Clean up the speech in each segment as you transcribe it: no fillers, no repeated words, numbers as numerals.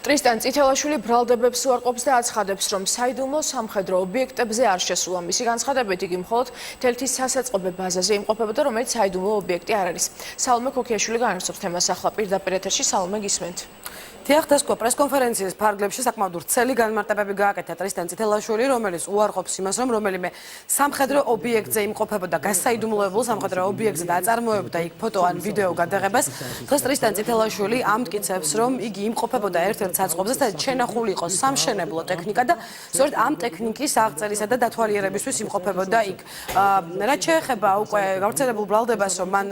ტრისტან წითელაშვილი ბრალდებებს უარყოფს და აცხადებს, რომ საიდუმლო სამხედრო ობიექტებზე არ შესულა. მისი განცხადებით იგი მხოლოდ თელეთის სასაწყობე ბაზაზე იმყოფებოდა, რომელიც საიდუმლო ობიექტი არ არის. სალომე ქოქიაშვილი განაცხადებს თემას ახლა პირდაპირ ეთერში. სალომე, გისმენთ. თეახტესკო პრესკონფერენციის ფარგლებში საკმაოდ ვრცელი განმარტებები გააკეთა ტრისტან წითელაშვილი, რომელიც უარყოფს იმას, რომ რომელიმე სამხედრო ობიექტზე იმყოფებოდა გასაიდუმლოებულ სამხედრო ობიექტზე და აწარმოებდა იქ ფოტო ან ვიდეო გადაღებას. დღეს ტრისტან წითელაშვილი ამტკიცებს, რომ იგი იმყოფებოდა ერთ-ერთ საწყობზე, სადაც შენახული იყო სამშენებლო ტექნიკა და სწორედ ამ ტექნიკის აღწერისა და დათვალიერებისთვის იმყოფებოდა იქ. რაც შეეხება უკვე გავრცელებულ ბრალდებას, რომ მან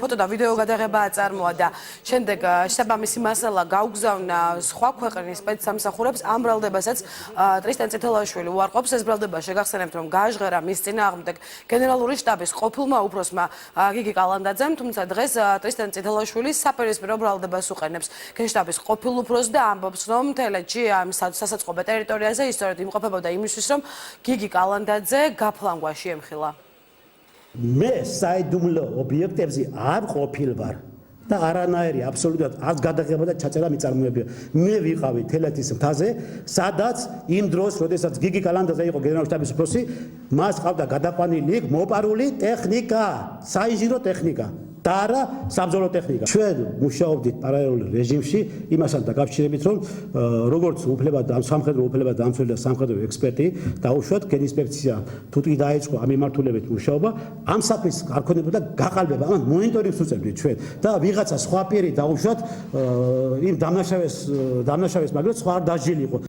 ფოტო და ვიდეო გადაღება აწარმოა და შემდეგ შესაბამისი მასალა გაუგზავნა სხვა ქვეყნის სპეცსამსახურებს, ამ ბრალდებასაც ტრისტან წითელაშვილი უარყოფს. ეს ბრალდება შეგახსენებთ, რომ გააჟღერა მის წინააღმდეგ გენერალური შტაბის ყოფილმა უფროსმა გიგი კალანდაძემ, თუმცა დღეს ტრისტან წითელაშვილი საპირისპირო ბრალდებას უყენებს გენშტაბის ყოფილ უფროსს და ამბობს, რომ თელეთში ამ სასაწყობე ტერიტორიაზე ის სწორედ იმყოფებოდა იმისთვის, რომ გიგი კალანდაძე გაფლანგვაში ემხილა. მე საიდუმლო ობიექტებზე არ ყოფილ ვარ. და არანაირი აბსოლუტურად არც გადაღება და ჩაწერა მიწარმოებია. მე ვიყავი თელეთის მთაზე, სადაც იმ დროს, როდესაც გიგი კალანდაძე იყო გენერალური შტაბის უფროსი, მას ყავდა გადაყვანილი მოპარული ტექნიკა, საინჟინრო ტექნიკა და არა საბრძოლო ტექნიკა. ჩვენ მუშაობდით პარალელურ რეჟიმში იმასთან დაკავშირებით, რომ როგორც სამხედრო უფლებადამცველი და სამხედრო ექსპერტი დაუშვათ გენინსპექცია თუთი დაიწყო ამ მიმართულებით მუშაობა, ამ საქმის არ ქონებოდა გაყალბება, ამან მონიტორინგს უწევდით ჩვენ და ვიღაცა სხვა პირი დაუშვათ იმ დამნაშავეს მაგრამ სხვა არ დაჟილიყო.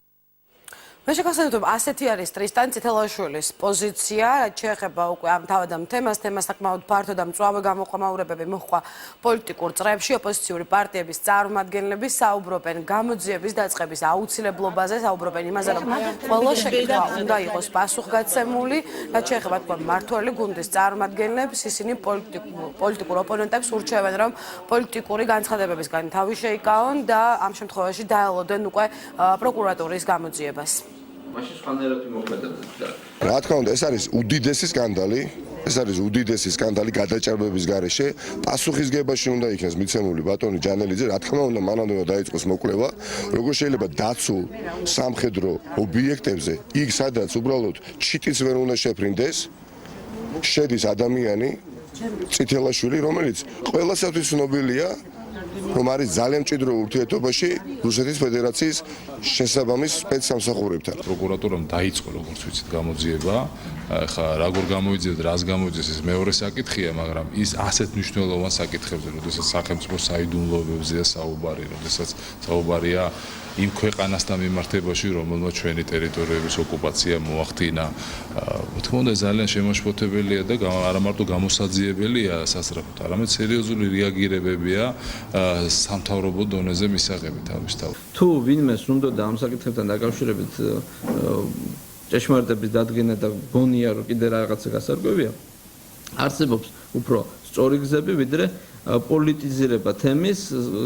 მე შეგახსენებთ, რომ ასეთი არის ტრისტან წითელაშვილის პოზიცია, რაც შეეხება უკვე ამ თავად ამ თემას საკმაოდ ფართო და მწვავე გამოყმაურებები მოჰყვა პოლიტიკურ წრეებში. ოპოზიციური პარტიების წარმომადგენლები საუბრობენ გამოძიების დაწყების აუცილებლობაზე, საუბრობენ იმაზე, რომ ყველა შეკითხვა უნდა იყოს პასუხგაცემული, რაც შეეხება თქვა მმართველი გუნდის წარმომადგენლებს, ისინი პოლიტიკურ ოპონენტებს ურჩევენ, რომ პოლიტიკური განცხადებებისგან თავი შეიკავონ და ამ შემთხვევაში დაელოდენ უკვე პროკურატურის გამოძიებას. რა თქმა უნდა, ეს არის უდიდესი სკანდალი. ეს არის უდიდესი სკანდალი გადაჭარბების გარეშე. პასუხისგებაში უნდა იქნეს მიცემული ბატონი ჯანელიძე. რა თქმა უნდა, მანამდე დაიწყოს მოკვლევა. როგორ შეიძლება დაცულ სამხედრო ობიექტებზე, იქ სადაც უბრალოდ ჩიტიც ვერ უნდა შეფრინდეს, შედის ადამიანი წითელაშვილი, რომელიც ყველასათვის ცნობილია, რომ არის ძალიან მჭიდრო ურთიერთობაში რუსეთის ფედერაციის შესაბამის სპეცსამსახურებთან. პროკურატურამ დაიწყო, როგორც ვიცით, გამოძიება. ახლა როგორ გამოიძიებთ, რას გამოიძიებს, ეს მეორე საკითხია, მაგრამ ის ასეთ მნიშვნელოვან საკითხებზე, როდესაც სახელმწიფო საიდუმლოებებზეა საუბარი, როდესაც საუბარია იმ ქვეყანასთან მიმართებაში, რომელმაც ჩვენი ტერიტორიების ოკუპაცია მოახდინა. თქმა უნდა, ძალიან შემაშფოთებელია და არა მარტო გამოსაძიებელია სასწრაფოდ, არამედ სერიოზული რეაგირებებია სამთავრობო დონეზე მისაღებით თავისთავად. თუ ვინმეს უნდოდა ამ საკითხებთან დაკავშირებით ჭეშმარიტების დადგენა და გონია, რომ კიდე რაღაცა გასარკვევია, არსებობს უფრო სწორი გზები, ვიდრე პოლიტიზირება თემის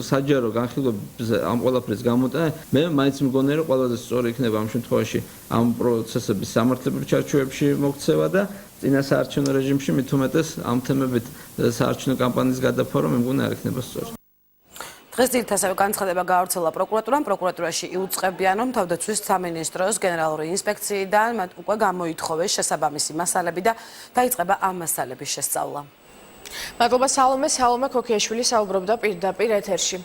საჯარო განხილვების ამ ყველაფრის გამოტანა. მე მაინც მგონია, რომ ყველაზე სწორი იქნება ამ შემთხვევაში ამ პროცესების სამართლებრივ ჩარჩოებში მოქცევა და წინა საარჩევნო რეჟიმში მით უმეტეს ამ თემებით საარჩევნო კამპანიის გადაფარო მე მგონია არ იქნება სწორი. დღეს დილით ასევე განცხადება გაავრცელა პროკურატურამ. პროკურატურაში იუწყებიან, რომ თავდაცვის სამინისტროს გენერალური ინსპექციიდან მათ უკვე გამოითხოვეს შესაბამისი მასალები და დაიწყება ამ მასალების შესწავლა. მადლობა სალომე ქოქიაშვილი საუბრობდა პირდაპირ ეთერში.